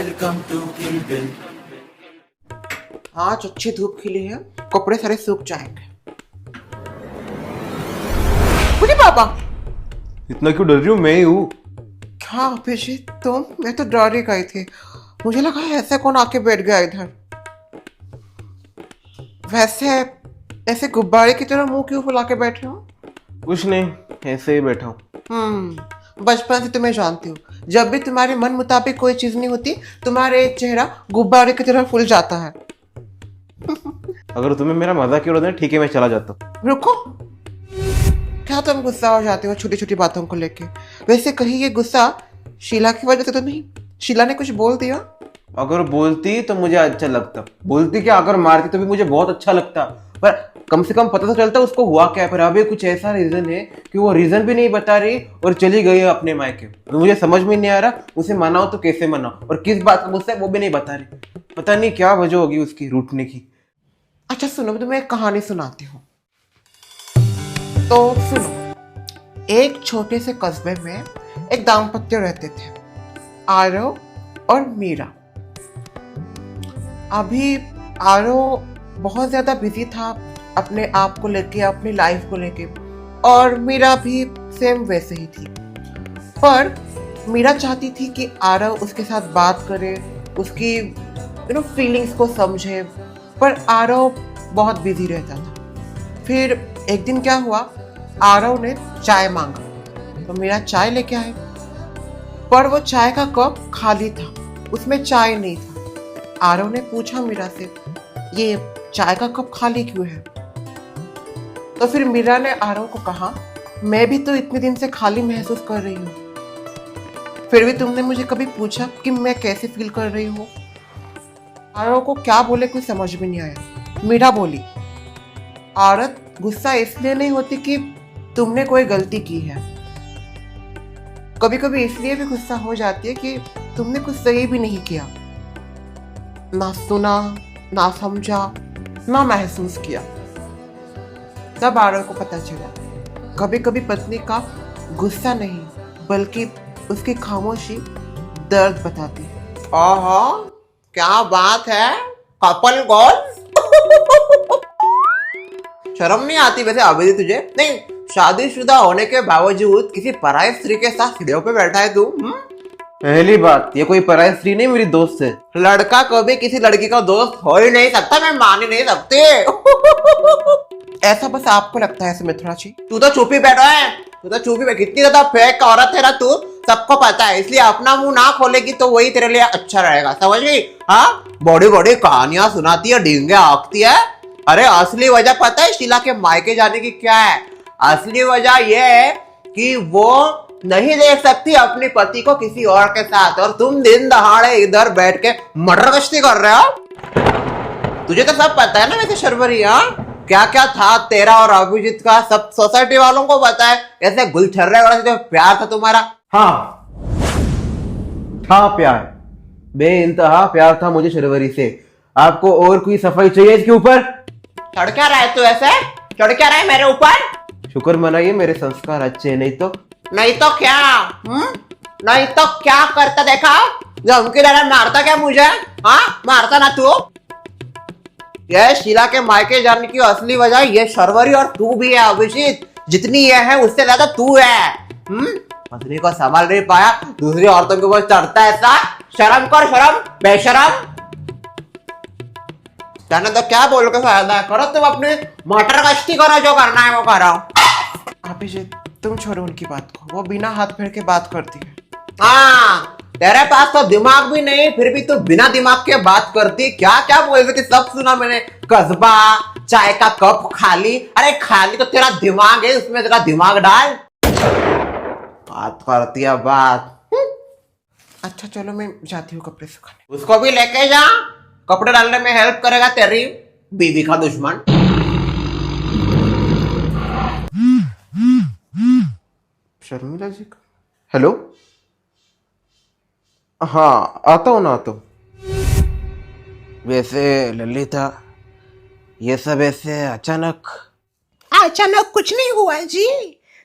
Welcome to Kill Bill. आज अच्छी धूप खिली है, कपड़े सारे सूख जाएंगे। मुझे पापा इतना क्यों डर रही हूँ? मैं ही हूँ। क्या अभिजीत तुम? मैं तो डर ही गई थी, मुझे लगा ऐसे कौन आके बैठ गया इधर। वैसे ऐसे गुब्बारे की तरह मुंह क्यों फुला के बैठे हो? कुछ नहीं, ऐसे ही बैठा हूँ। बचपन से तुम्हें जानती हूँ, जब भी तुम्हारे मन मुताबिक कोई चीज नहीं होती, तुम्हारे चेहरा गुब्बारे की तरह फूल जाता है। अगर तुम्हें मेरा मजाक क्यों है, ठीक है मैं चला जाता हूँ। रुको, क्या तुम गुस्सा हो जाते हो छोटी छोटी बातों को लेके? वैसे कहीं ये गुस्सा शीला की वजह से तो नहीं? शीला ने कुछ बोल दिया? अगर बोलती तो मुझे अच्छा लगता, बोलती क्या अगर मारती तो भी मुझे बहुत अच्छा लगता, पर कम से कम पता तो चलता उसको हुआ क्या है। पर अभी कुछ ऐसा रीजन है कि वो रीजन भी नहीं बता रही और चली गई है अपने मायके। तो मुझे समझ में नहीं आ रहा उसे मनाओ तो कैसे मनाओ, और किस बात का गुस्सा है वो भी नहीं बता रही। पता नहीं क्या वजह होगी उसकी रूठने की। अच्छा सुनो, मैं तुम्हें एक कहानी सुनाती हूँ। तो सुनो, एक छोटे से कस्बे में एक दाम्पत्य रहते थे, आरव और मीरा। अभी आरव बहुत ज्यादा बिजी था अपने आप को लेके, अपनी लाइफ को लेके, और मीरा भी सेम वैसे ही थी। पर मीरा चाहती थी कि आरव उसके साथ बात करे, उसकी फीलिंग्स को समझे, पर आरव बहुत बिजी रहता था। फिर एक दिन क्या हुआ, आरव ने चाय मांगा तो मीरा चाय लेके आई, पर वो चाय का कप खाली था, उसमें चाय नहीं था। आरव ने पूछा मीरा से, ये चाय का कप खाली क्यों है? तो फिर मीरा ने आरव को कहा, मैं भी तो इतने दिन से खाली महसूस कर रही हूँ, फिर भी तुमने मुझे कभी पूछा कि मैं कैसे फील कर रही हूँ? आरव को क्या बोले कुछ समझ में नहीं आया। मीरा बोली, औरत गुस्सा इसलिए नहीं होती कि तुमने कोई गलती की है, कभी कभी इसलिए भी गुस्सा हो जाती है कि तुमने कुछ सही भी नहीं किया, ना सुना, ना समझा, ना महसूस किया। तब आरव को पता चला कभी कभी पत्नी का गुस्सा नहीं बल्कि उसकी खामोशी दर्द बताती है। आहा, क्या बात है, कपल गोल। शर्म नहीं आती वैसे अभी तुझे? नहीं, शादीशुदा होने के बावजूद किसी पराई स्त्री के साथ सीढ़ियों पे बैठा है तू। पहली बात, ये कोई पराई स्त्री नहीं, मेरी दोस्त है। लड़का कभी किसी लड़की का दोस्त हो ही नहीं सकता, मैं मान ही नहीं सकती। ऐसा बस आपको लगता है मिथुना जी? तू तो चुप ही बैठा है, तू तो चुप ही बैठ। कितनी ज्यादा फेक औरत है ना तू, सबको पता है, इसलिए अपना मुंह ना खोलेगी तो वही तेरे लिए अच्छा रहेगा, समझ गई? हाँ, बड़ी बड़ी कहानियां सुनाती है, डींगे हाँकती है। अरे असली वजह पता है शीला के मायके जाने की क्या है? असली वजह यह है कि वो नहीं देख सकती अपने पति को किसी और के साथ, और तुम दिन दहाड़े इधर बैठ के मटर गश्ती कर रहे हो। तुझे तो सब पता है ना वैसे शर्वरी, हाँ? क्या क्या था तेरा और अभिजीत का सब सोसाइटी वालों को पता है। ऐसे गुलछर्रे वाला जो प्यार था तुम्हारा। हाँ प्यार, बेइंतहा प्यार था मुझे शर्वरी से। आपको और कोई सफाई चाहिए इसके ऊपर? चढ़ क्या रहा है तू? ऐसे चढ़ क्या रहा है मेरे ऊपर? शुक्र मनाइए मेरे संस्कार अच्छे हैं, नहीं तो क्या? नहीं तो क्या करता देखा? धमकी दे रहा, मारता क्या मुझे? हाँ, मारता ना तू? ये शीला के मायके जाने की असली वजह ये शर्वरी और तू भी है अभिजीत। जितनी ये है उससे ज्यादा तू है। पत्नी को संभाल नहीं पाया, दूसरी औरतों के ऊपर चढ़ता है। ऐसा शर्म कर, शर्म, बेशरम। जाने तो क्या बोल के फायदा है, करो तुम अपनी मटर गश्ती करो, जो करना है वो करो। अभिजीत तुम छोड़ो उनकी बात को, वो बिना हाथ फेर के बात करती है। हाँ, तेरे पास तो दिमाग भी नहीं, फिर भी तू बिना दिमाग के बात करती। क्या क्या बोल रही थी सब सुना मैंने। कस्बा, चाय का कप खाली। अरे खाली तो तेरा दिमाग है, उसमें तेरा दिमाग डाल। बात करती है बात। अच्छा चलो मैं जाती हूँ कपड़े सुखाने। उसको भी लेके जा, कपड़े डालने में हेल्प करेगा तेरी बीवी का दुश्मन। शर्मिला जी का हेलो। हाँ आता हूँ ना, आता हूँ। वैसे ललिता, ये सब ऐसे अचानक कुछ नहीं हुआ जी,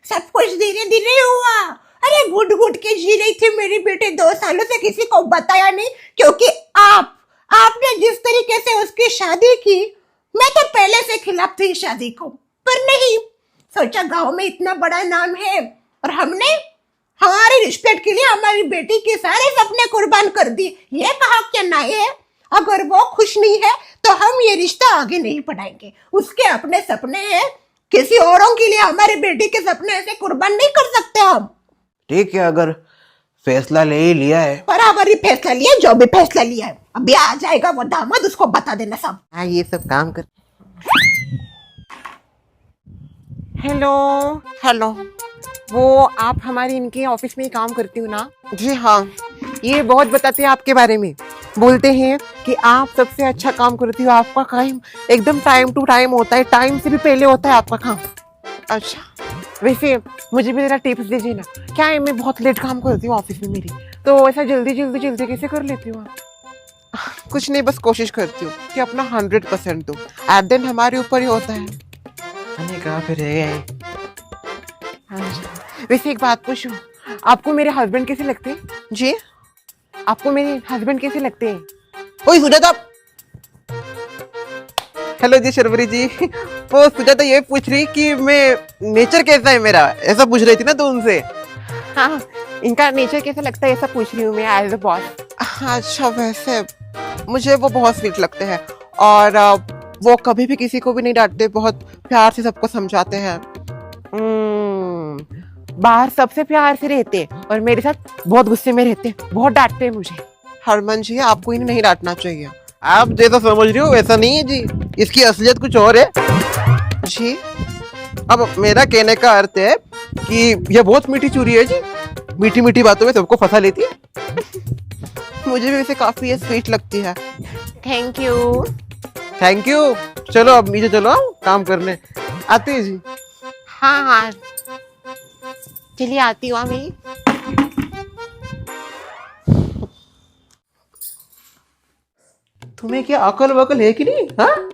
सब कुछ धीरे धीरे हुआ। अरे घुट घुट के जी रही थी मेरी बेटी 2 सालों से, किसी को बताया नहीं क्योंकि आपने जिस तरीके से उसकी शादी की, मैं तो पहले से खिलाफ थी शादी को, पर नहीं, सोचा गांव में इतना बड़ा नाम है और हमने हमारी रिस्पेक्ट के लिए हमारी बेटी के सारे सपने कुर्बान कर दिए। ये कहा क्या नहीं है, अगर वो खुश नहीं है तो हम ये रिश्ता आगे नहीं बढ़ाएंगे। उसके अपने सपने हैं, किसी औरों के लिए हमारी बेटी के सपने ऐसे कुर्बान नहीं कर सकते हम। ठीक है, अगर फैसला ले ही लिया है। बराबर ही फैसला लिया, जो भी फैसला लिया है। अभी आ जाएगा वो दामाद, उसको बता देना सब। हाँ, ये सब काम कर। Hello hello. वो आप हमारे इनके ऑफिस में ही काम करती हो ना? जी हाँ। ये बहुत बताते हैं आपके बारे में, बोलते हैं कि आप सबसे अच्छा काम करती हो, आपका काम एकदम टाइम टू टाइम होता है, टाइम से भी पहले होता है आपका काम। अच्छा, वैसे मुझे भी जरा टिप्स दीजिए ना, क्या है मैं बहुत लेट काम करती हूँ ऑफिस में मेरी, तो ऐसा जल्दी जल्दी जल्दी कैसे कर लेती हूँ आप? कुछ नहीं, बस कोशिश करती हूँ कि अपना 100% दूँ। एट देन हमारे ऊपर ही होता है। हमें कहाँ पे रह गए? वैसे एक बात पूछूं, आपको मेरे हस्बैंड कैसे लगते हैं? जी, आपको मेरे हस्बैंड कैसे लगते हैं? ओए सुजाता। हेलो जी शर्वरी जी। वो सुजाता ये पूछ रही कि मैं नेचर कैसा है मेरा, ऐसा पूछ रही थी ना तो उनसे। हाँ, इनका नेचर कैसा लगता है ऐसा पूछ रही हूँ मैं एज अ बॉस। अच्छा, वैसे मुझे वो बहुत स्वीट लगते हैं और वो कभी भी किसी को भी नहीं डांटते, बहुत प्यार से सबको समझाते हैं। बाहर सबसे प्यार से रहते हैं और मेरे साथ बहुत गुस्से में रहते हैं, बहुत डांटते हैं मुझे। हरमन जी, आपको इन्हें नहीं डांटना चाहिए। आप जैसा समझ रही हो वैसा नहीं है जी, इसकी असलियत कुछ और है जी। अब मेरा कहने का अर्थ है कि यह बहुत मीठी चूरी है जी, मीठी मीठी बातों में सबको फंसा लेती है। मुझे भी वैसे काफी ये स्वीट लगती है। Thank you. Thank you. चलो अब नीचे चलो, काम करने आते हैं जी। हाँ हाँ, चलिए आती हूँ मैं। तुम्हें क्या अकल वकल है कि नहीं? हाँ,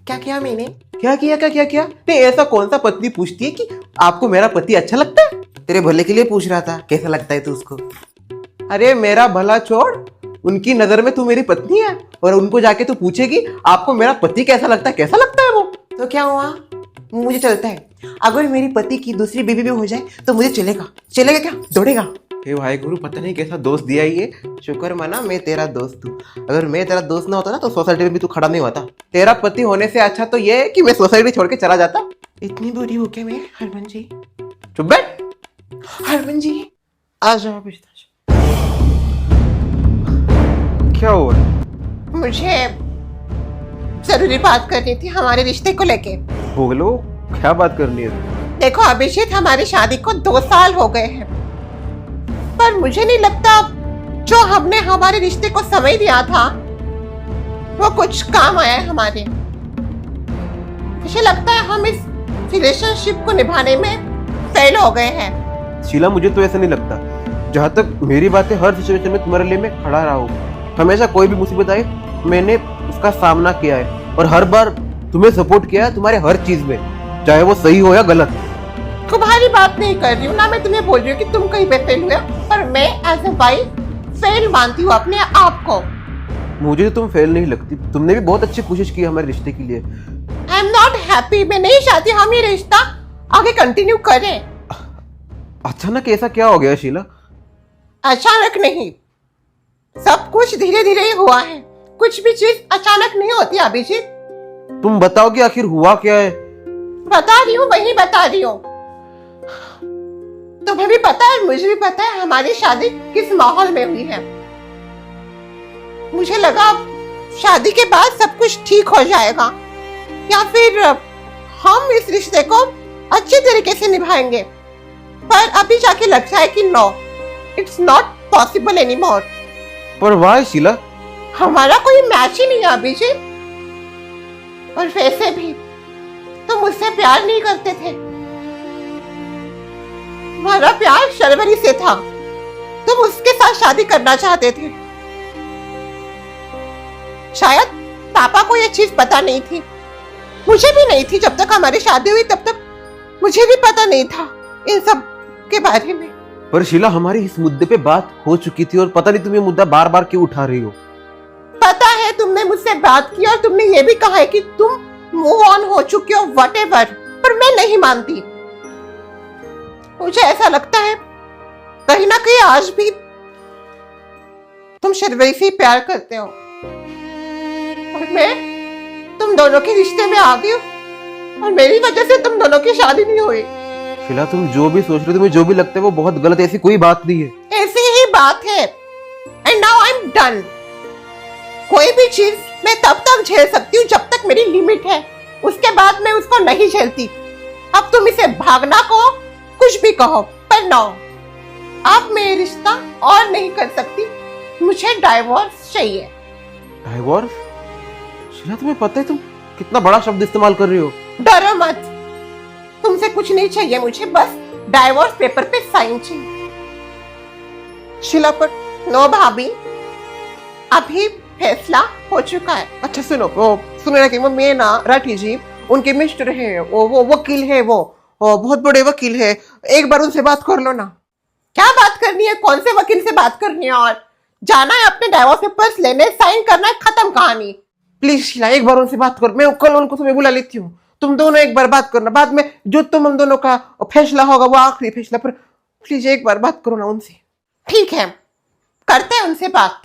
क्या किया मैंने? क्या किया नहीं, ऐसा कौन सा पत्नी पूछती है कि आपको मेरा पति अच्छा लगता है? तेरे भले के लिए पूछ रहा था, कैसा लगता है तू उसको। अरे मेरा भला छोड़, उनकी नजर में तू मेरी पत्नी है और उनको जाके तू पूछेगी आपको मेरा पति कैसा लगता है वो। तो क्या हुआ, मुझे चलता है। अगर मेरी पति की दूसरी बीवी भी हो जाए तो मुझे चलेगा क्या, दौड़ेगा। हे भाई गुरु, पता नहीं कैसा दोस्त दिया ये। शुक्र माना मैं तेरा दोस्त हूँ, अगर मैं तेरा दोस्त ना होता ना तो सोसाइटी में भी तू खड़ा नहीं होता। तेरा पति होने से अच्छा तो ये है कि मैं सोसाइटी छोड़ के चला जाता। इतनी बुरी हो क्या मैं? हरमन जी, चुप बैठ। हरमन जी आ जाओ। क्या हुआ? मुझे जरूरी बात करनी थी हमारे रिश्ते को लेके। बोलो, क्या बात करनी है? देखो अभिषेक, हमारी शादी को 2 साल हो गए हैं, पर मुझे नहीं लगता जो हमने हमारे रिश्ते को समय दिया था वो कुछ काम आया है हमारे। मुझे लगता है हम इस रिलेशनशिप को निभाने में फेल हो गए हैं। शीला, मुझे तो ऐसा नहीं लगता। जहाँ तक मेरी बात है, हर सिचुएशन में तुम्हारे लिए मैं खड़ा रहा हूँ। हमेशा कोई भी मुसीबत आए मैंने उसका सामना किया है और हर बार तुम्हें सपोर्ट किया है तुम्हारे हर चीज में, चाहे वो सही हो या गलत। तुम्हारी बात नहीं कर रही हूँ ना, मैं तुम्हें बोल रही हूँ कि तुम कहीं पे फेल हुए हो, पर मैं एज अ वाइफ फेल मानती हूँ अपने आप को। मुझे तो तुम फेल नहीं लगती, तुमने भी बहुत अच्छी कोशिश की हमारे रिश्ते के लिए। आई एम नॉट हैप्पी, मैं नहीं चाहती हम ये रिश्ता आगे कंटिन्यू करें। अचानक ऐसा क्या हो गया शीला? अचानक नहीं, सब कुछ धीरे धीरे ही हुआ है। कुछ भी चीज अचानक नहीं होती अभिजीत। तुम बताओ कि आखिर हुआ क्या है? बता रही हूँ, वही बता रही हूँ। तुम्हें भी पता है, मुझे भी पता है हमारी शादी किस माहौल में हुई है। मुझे लगा शादी के बाद सब कुछ ठीक हो जाएगा या फिर हम इस रिश्ते को अच्छे तरीके से निभाएंगे, पर अभी जाके लगता है कि no, it's not possible anymore. पर वाह शीला, हमारा कोई मैच ही नहीं है अभिजीत, और वैसे भी तुम मुझसे प्यार नहीं करते थे। हमारा प्यार शर्वरी से था, तुम उसके साथ शादी करना चाहते थे। शायद पापा को ये चीज पता नहीं थी, मुझे भी नहीं थी। जब तक हमारी शादी हुई तब तक मुझे भी पता नहीं था इन सब के बारे में। पर शीला, हमारी इस मुद्दे पे बात हो चुकी थी और पता नहीं तुम ये मुद्दा बार बार क्यों उठा रही हो। पता है तुमने मुझसे बात की और तुमने ये भी कहा है कि तुम मूव ऑन हो चुके हो व्हाटएवर, पर मैं नहीं मानती। मुझे ऐसा लगता है कहीं ना कहीं आज भी तुम शर्वरी से प्यार करते हो और मैं तुम दोनों के रिश्ते में आ गई हूँ और मेरी वजह से तुम दोनों की शादी नहीं हुई। शीला, तुम जो भी सोच रहे हो, तुम्हें जो भी लगता है वो बहुत गलत है। ऐसी कोई बात नहीं है। ऐसी ही बात है and now I am done. कोई भी चीज मैं तब तक झेल सकती हूँ जब तक मेरी लिमिट है, उसके बाद मैं उसको नहीं झेलती। अब तुम इसे भागना कहो, कुछ भी कहो, पर नो, अब मैं ये रिश्ता और नहीं कर सकती। मुझे डाइवोर्स चाहिए। डाइवोर्स? शीला, तुम्हें पता है तुम कितना बड़ा शब्द इस्तेमाल कर रही हो। डरो मत, तुमसे कुछ नहीं चाहिए मुझे, बस डाइवोर्स पेपर पे साइन चाहिए। शीला, पर नो भाभी, अभी फैसला हो चुका है। अच्छा सुनो, वो सुनो ना कि वो मैं ना राठी जी उनके मिस्टर है, वो वकील है, वो बहुत बड़े वकील है, एक बार उनसे बात कर लो ना। क्या बात करनी है? कौन से वकील से बात करनी है? और जाना है अपने डाइवोर्स पेपर्स लेने, साइन करना है, खत्म कहानी। प्लीज शीला, एक बार उनसे बात करो। मैं कल उनको तुम्हें बुला लेती हूँ, तुम दोनों एक बार बात करना। बाद में जो तुम हम दोनों का फैसला होगा वो आखिरी फैसला, पर प्लीज एक बार बात करो ना उनसे। ठीक है, करते हैं उनसे बात।